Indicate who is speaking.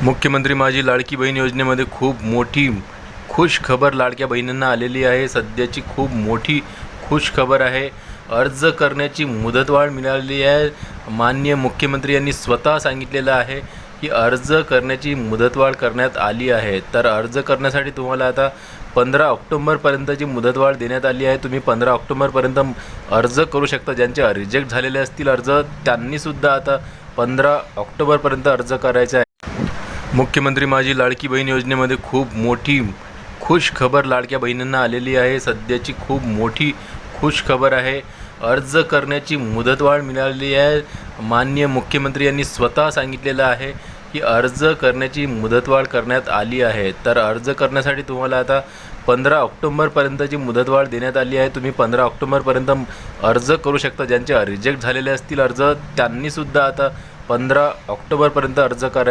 Speaker 1: मुख्यमंत्री माझी लाडकी बहीण योजनेमध्ये खूप मोठी खुश खबर लाडक्या बहिणींना आलेली आहे। सध्याची खूप मोठी खुश खबर आहे। अर्ज करण्याची मुदतवाढ मिळालेली आहे। माननीय मुख्यमंत्री यांनी स्वतः सांगितलेलं आहे की अर्ज करण्याची मुदतवाढ करण्यात आली आहे। तर अर्ज करण्यासाठी तुम्हाला आता 15 ऑक्टोबरपर्यंतची मुदतवाढ देण्यात आली आहे। तुम्ही 15 ऑक्टोबरपर्यंत अर्ज करू शकता। ज्यांचे रिजेक्ट झालेले असतील अर्ज त्यांनीसुद्धा आता 15 ऑक्टोबरपर्यंत अर्ज करायचा आहे। मुख्यमंत्री माझी लाडकी बहीण योजनेमध्ये खूप मोठी खुश खबर लाडक्या बहिणींना आलेली आहे। सध्याची खूप मोठी खुश खबर आहे। अर्ज करण्याची मुदतवाढ मिळालेली आहे। माननीय मुख्यमंत्री यांनी स्वतः सांगितलेलं आहे की अर्ज करण्याची मुदतवाढ करण्यात आली आहे। तर अर्ज करण्यासाठी तुम्हाला आता 15 ऑक्टोबरपर्यंतची मुदतवाढ देण्यात आली आहे। तुम्ही 15 ऑक्टोबरपर्यंत अर्ज करू शकता। ज्यांचे रिजेक्ट झालेले असतील अर्ज त्यांनीसुद्धा आता 15 ऑक्टोबरपर्यंत अर्ज करा।